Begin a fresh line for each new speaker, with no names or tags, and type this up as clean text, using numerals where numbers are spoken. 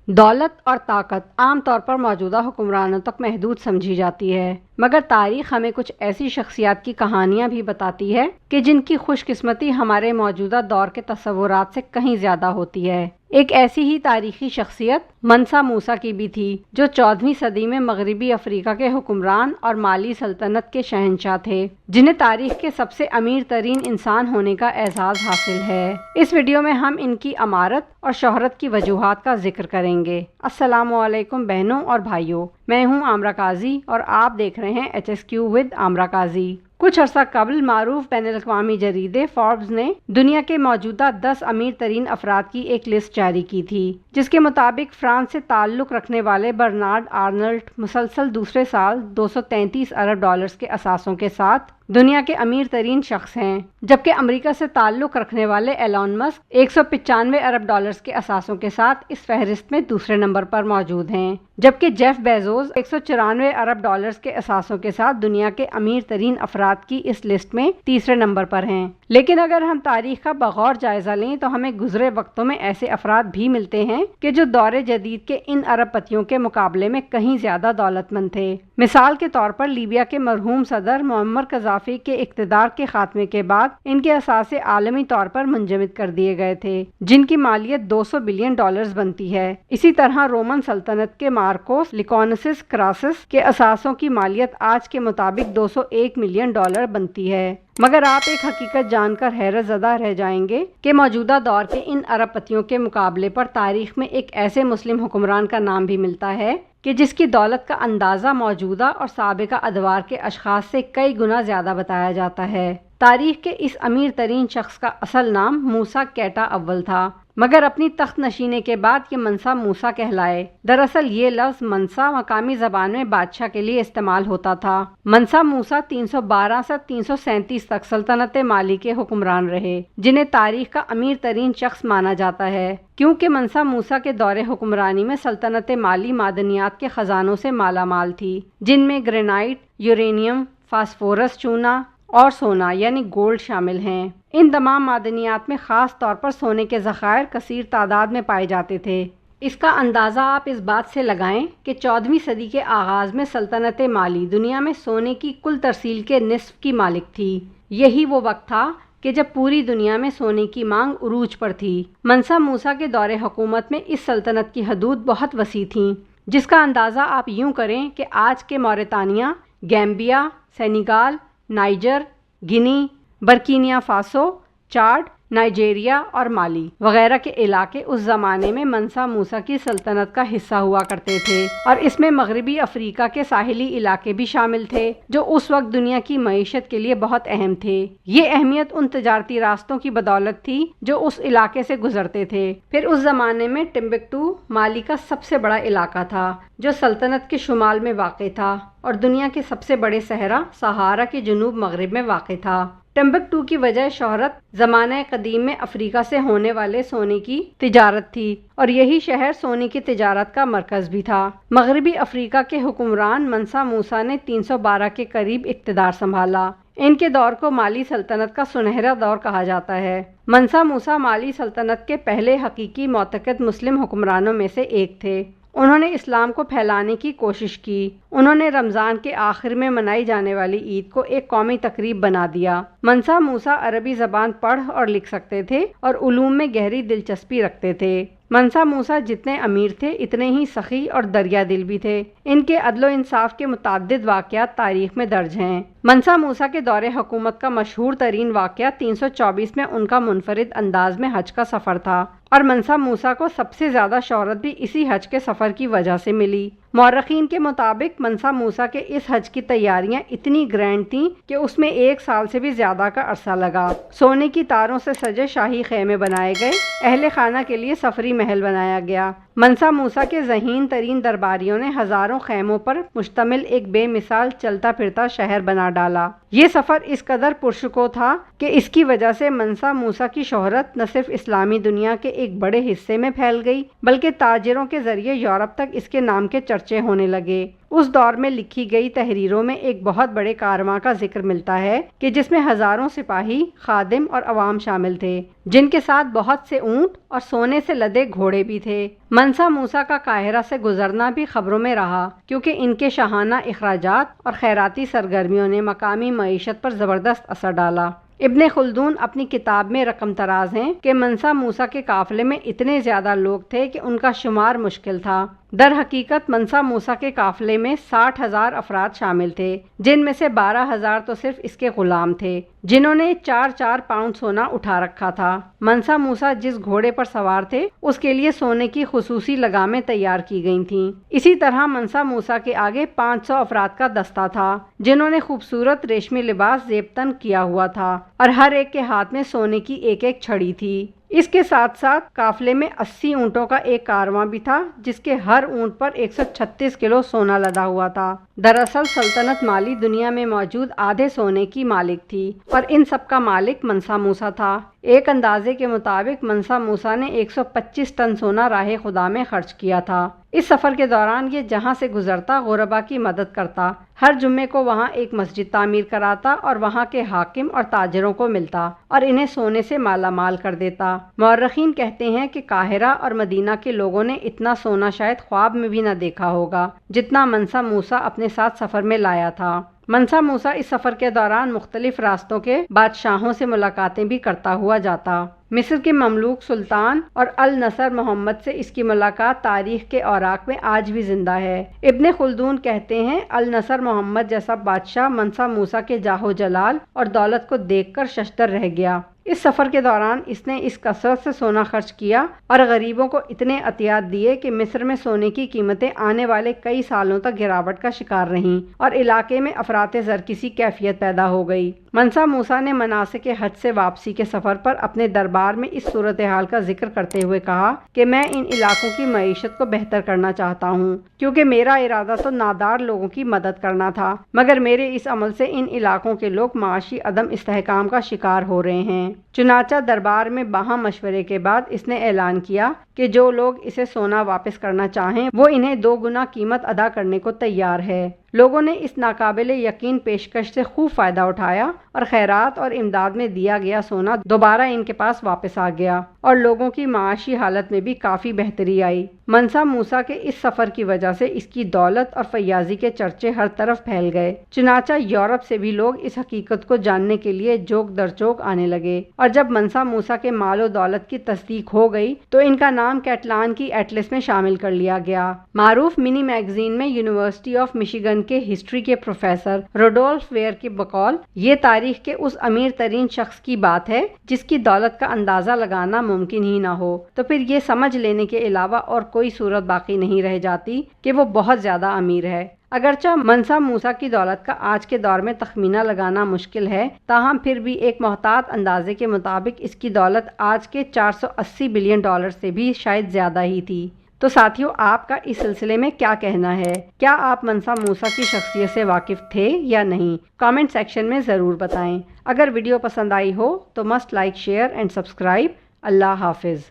دولت اور طاقت عام طور پر موجودہ حکمرانوں تک محدود سمجھی جاتی ہے، مگر تاریخ ہمیں کچھ ایسی شخصیات کی کہانیاں بھی بتاتی ہے کہ جن کی خوش قسمتی ہمارے موجودہ دور کے تصورات سے کہیں زیادہ ہوتی ہے۔ ایک ایسی ہی تاریخی شخصیت منسا موسیٰ کی بھی تھی، جو 14ویں صدی میں مغربی افریقہ کے حکمران اور مالی سلطنت کے شہنشاہ تھے، جنہیں تاریخ کے سب سے امیر ترین انسان ہونے کا اعزاز حاصل ہے۔ اس ویڈیو میں ہم ان کی امارت اور شہرت کی وجوہات کا ذکر کریں گے۔ السلام علیکم بہنوں اور بھائیوں، میں ہوں عامرہ قاضی اور آپ دیکھ رہے ہیں HSQ ود عامرہ قاضی۔ کچھ عرصہ قبل معروف بین الاقوامی جریدے فوربس نے دنیا کے موجودہ 10 امیر ترین افراد کی ایک لسٹ جاری کی تھی، جس کے مطابق فرانس سے تعلق رکھنے والے برنارڈ آرنلٹ مسلسل دوسرے سال 233 ارب ڈالرز کے اثاثوں کے ساتھ دنیا کے امیر ترین شخص ہیں، جبکہ امریکہ سے تعلق رکھنے والے ایلون مسک 195 ارب ڈالرز کے اثاثوں کے ساتھ اس فہرست میں دوسرے نمبر پر موجود ہیں، جبکہ جیف بیزوس 194 ارب ڈالرز کے اثاثوں کے ساتھ دنیا کے امیر ترین افراد کی اس لسٹ میں تیسرے نمبر پر ہیں۔ لیکن اگر ہم تاریخ کا بغور جائزہ لیں تو ہمیں گزرے وقتوں میں ایسے افراد بھی ملتے ہیں کہ جو دور جدید کے ان ارب پتیوں کے مقابلے میں کہیں زیادہ دولت مند تھے۔ مثال کے طور پر لیبیا کے مرحوم صدر معمر قذافی کے اقتدار کے خاتمے کے بعد ان کے اثاثے عالمی طور پر منجمد کر دیے گئے تھے، جن کی مالیت 200 بلین ڈالرز بنتی ہے۔ اسی طرح رومن سلطنت کے مارکوس لیکونسس کراسس کے اثاثوں کی مالیت آج کے مطابق 201 ملین ڈالر بنتی ہے۔ مگر آپ ایک حقیقت جان کر حیرت زدہ رہ جائیں گے کہ موجودہ دور کے ان ارب پتیوں کے مقابلے پر تاریخ میں ایک ایسے مسلم حکمران کا نام بھی ملتا ہے کہ جس کی دولت کا اندازہ موجودہ اور سابقہ ادوار کے اشخاص سے کئی گنا زیادہ بتایا جاتا ہے۔ تاریخ کے اس امیر ترین شخص کا اصل نام موسیٰ کیٹا اول تھا، مگر اپنی تخت نشینے کے بعد یہ منسا موسیٰ کہلائے۔ دراصل یہ لفظ منسا مقامی زبان میں بادشاہ کے لیے استعمال ہوتا تھا۔ منسا موسیٰ 312 سے 337 تک سلطنت مالی کے حکمران رہے، جنہیں تاریخ کا امیر ترین شخص مانا جاتا ہے، کیونکہ منسا موسیٰ کے دور حکمرانی میں سلطنت مالی معدنیات کے خزانوں سے مالا مال تھی، جن میں گرینائٹ، یورینیم، فاسفورس چونا اور سونا یعنی گولڈ شامل ہیں۔ ان تمام معدنیات میں خاص طور پر سونے کے ذخائر کثیر تعداد میں پائے جاتے تھے۔ اس کا اندازہ آپ اس بات سے لگائیں کہ 14ویں صدی کے آغاز میں سلطنت مالی دنیا میں سونے کی کل ترسیل کے نصف کی مالک تھی۔ یہی وہ وقت تھا کہ جب پوری دنیا میں سونے کی مانگ عروج پر تھی۔ منسا موسیٰ کے دور حکومت میں اس سلطنت کی حدود بہت وسیع تھیں، جس کا اندازہ آپ یوں کریں کہ آج کے موریتانیہ، گیمبیا، سینیگال، نائجر، گنی، برکینیا فاسو، چاڈ، نائجیریا اور مالی وغیرہ کے علاقے اس زمانے میں منسا موسیٰ کی سلطنت کا حصہ ہوا کرتے تھے، اور اس میں مغربی افریقہ کے ساحلی علاقے بھی شامل تھے، جو اس وقت دنیا کی معیشت کے لیے بہت اہم تھے۔ یہ اہمیت ان تجارتی راستوں کی بدولت تھی جو اس علاقے سے گزرتے تھے۔ پھر اس زمانے میں ٹمبکٹو مالی کا سب سے بڑا علاقہ تھا، جو سلطنت کے شمال میں واقع تھا اور دنیا کے سب سے بڑے صحرا سہارا کے جنوب مغرب میں واقع تھا۔ ٹمبکٹو کی وجہ شہرت زمانہ قدیم میں افریقہ سے ہونے والے سونے کی تجارت تھی، اور یہی شہر سونے کی تجارت کا مرکز بھی تھا۔ مغربی افریقہ کے حکمران منسا موسیٰ نے 312 کے قریب اقتدار سنبھالا۔ ان کے دور کو مالی سلطنت کا سنہرا دور کہا جاتا ہے۔ منسا موسیٰ مالی سلطنت کے پہلے حقیقی معتقد مسلم حکمرانوں میں سے ایک تھے۔ انہوں نے اسلام کو پھیلانے کی کوشش کی۔ انہوں نے رمضان کے آخر میں منائی جانے والی عید کو ایک قومی تقریب بنا دیا۔ منسا موسیٰ عربی زبان پڑھ اور لکھ سکتے تھے اور علوم میں گہری دلچسپی رکھتے تھے۔ منسا موسیٰ جتنے امیر تھے اتنے ہی سخی اور دریا دل بھی تھے۔ ان کے عدل و انصاف کے متعدد واقعات تاریخ میں درج ہیں۔ منسا موسیٰ کے دور حکومت کا مشہور ترین واقعہ 324 میں ان کا منفرد انداز میں حج کا سفر تھا، اور منسا موسیٰ کو سب سے زیادہ شہرت بھی اسی حج کے سفر کی وجہ سے ملی۔ مورخین کے مطابق منسا موسیٰ کے اس حج کی تیاریاں اتنی گرینڈ تھیں کہ اس میں 1 سال سے بھی زیادہ کا عرصہ لگا۔ سونے کی تاروں سے سجے شاہی خیمے بنائے گئے، اہل خانہ کے لیے سفری محل بنایا گیا۔ منسا موسیٰ کے ذہین ترین درباریوں نے ہزاروں خیموں پر مشتمل ایک بے مثال چلتا پھرتا شہر بنا ڈالا۔ یہ سفر اس قدر پرشکوہ تھا کہ اس کی وجہ سے منسا موسیٰ کی شہرت نہ صرف اسلامی دنیا کے ایک بڑے حصے میں پھیل گئی، بلکہ تاجروں کے ذریعے یورپ تک اس کے نام کے چرچے چرچے ہونے لگے۔ اس دور میں لکھی گئی تحریروں میں ایک بہت بڑے کارواں کا ذکر ملتا ہے کہ جس میں ہزاروں سپاہی، خادم اور عوام شامل تھے، جن کے ساتھ بہت سے اونٹ اور سونے سے لدے گھوڑے بھی تھے۔ منسا موسیٰ کا قاہرہ سے گزرنا بھی خبروں میں رہا، کیونکہ ان کے شاہانہ اخراجات اور خیراتی سرگرمیوں نے مقامی معیشت پر زبردست اثر ڈالا۔ ابن خلدون اپنی کتاب میں رقم تراز ہیں کہ منسا موسیٰ کے قافلے میں اتنے زیادہ لوگ تھے کہ ان کا شمار مشکل تھا۔ در حقیقت منسا موسیٰ کے قافلے میں 60,000 افراد شامل تھے، جن میں سے 12,000 تو صرف اس کے غلام تھے، جنہوں نے 4 پاؤنڈ سونا اٹھا رکھا تھا۔ منسا موسیٰ جس گھوڑے پر سوار تھے اس کے لیے سونے کی خصوصی لگامیں تیار کی گئی تھیں۔ اسی طرح منسا موسیٰ کے آگے 500 افراد کا دستہ تھا، جنہوں نے خوبصورت ریشمی لباس زیب تن کیا ہوا تھا اور ہر ایک کے ہاتھ میں سونے کی ایک ایک چھڑی تھی۔ اس کے ساتھ ساتھ قافلے میں 80 اونٹوں کا ایک کارواں بھی تھا، جس کے ہر اونٹ پر 136 کلو سونا لدا ہوا تھا۔ دراصل سلطنت مالی دنیا میں موجود آدھے سونے کی مالک تھی اور ان سب کا مالک منسا موسیٰ تھا۔ ایک اندازے کے مطابق منسا موسیٰ نے 125 ٹن سونا راہ خدا میں خرچ کیا تھا۔ اس سفر کے دوران یہ جہاں سے گزرتا غربا کی مدد کرتا، ہر جمعے کو وہاں ایک مسجد تعمیر کراتا اور وہاں کے حاکم اور تاجروں کو ملتا اور انہیں سونے سے مالا مال کر دیتا۔ مورخین کہتے ہیں کہ قاہرہ اور مدینہ کے لوگوں نے اتنا سونا شاید خواب میں بھی نہ دیکھا ہوگا جتنا منسا موسیٰ اپنے ساتھ سفر میں لایا تھا۔ منسا موسیٰ اس سفر کے دوران مختلف راستوں کے بادشاہوں سے ملاقاتیں بھی کرتا ہوا جاتا۔ مصر کے مملوک سلطان اور النصر محمد سے اس کی ملاقات تاریخ کے اوراق میں آج بھی زندہ ہے۔ ابن خلدون کہتے ہیں النصر محمد جیسا بادشاہ منسا موسیٰ کے جاہ و جلال اور دولت کو دیکھ کر ششدر رہ گیا۔ اس سفر کے دوران اس نے اس کثرت سے سونا خرچ کیا اور غریبوں کو اتنے عطیات دیے کہ مصر میں سونے کی قیمتیں آنے والے کئی سالوں تک گراوٹ کا شکار رہیں اور علاقے میں افراط زر کی سی کیفیت پیدا ہو گئی۔ منسا موسیٰ نے مناسک حج سے واپسی کے سفر پر اپنے دربار میں اس صورتحال کا ذکر کرتے ہوئے کہا کہ میں ان علاقوں کی معیشت کو بہتر کرنا چاہتا ہوں، کیونکہ میرا ارادہ تو نادار لوگوں کی مدد کرنا تھا، مگر میرے اس عمل سے ان علاقوں کے لوگ معاشی عدم استحکام کا شکار ہو رہے ہیں۔ چنانچہ دربار میں باہم مشورے کے بعد اس نے اعلان کیا کہ جو لوگ اسے سونا واپس کرنا چاہیں وہ انہیں 2 گنا قیمت ادا کرنے کو تیار ہے۔ لوگوں نے اس ناقابل یقین پیشکش سے خوب فائدہ اٹھایا اور خیرات اور امداد میں دیا گیا سونا دوبارہ ان کے پاس واپس آ گیا اور لوگوں کی معاشی حالت میں بھی کافی بہتری آئی۔ منسا موسیٰ کے اس سفر کی وجہ سے اس کی دولت اور فیاضی کے چرچے ہر طرف پھیل گئے، چنانچہ یورپ سے بھی لوگ اس حقیقت کو جاننے کے لیے جوک در جوک آنے لگے، اور جب منسا موسیٰ کے مال و دولت کی تصدیق ہو گئی تو ان کا نام کیٹلان کی ایٹلس میں شامل کر لیا گیا۔ معروف منی میگزین میں یونیورسٹی آف مشیگن کے ہسٹری کے پروفیسر روڈولف ویئر کے بقول یہ تاریخ کے اس امیر ترین شخص کی بات ہے جس کی دولت کا اندازہ لگانا ممکن ہی نہ ہو، تو پھر یہ سمجھ لینے کے علاوہ اور کوئی صورت باقی نہیں رہ جاتی کہ وہ بہت زیادہ امیر ہے۔ اگرچہ منسا موسیٰ کی دولت کا آج کے دور میں تخمینہ لگانا مشکل ہے، تاہم پھر بھی ایک محتاط اندازے کے مطابق اس کی دولت آج کے $480 بلین سے بھی شاید زیادہ ہی تھی۔ تو ساتھیوں، آپ کا اس سلسلے میں کیا کہنا ہے؟ کیا آپ منسا موسیٰ کی شخصیت سے واقف تھے یا نہیں؟ کامنٹ سیکشن میں ضرور بتائیں۔ اگر ویڈیو پسند آئی ہو تو must like, share and subscribe. اللہ حافظ۔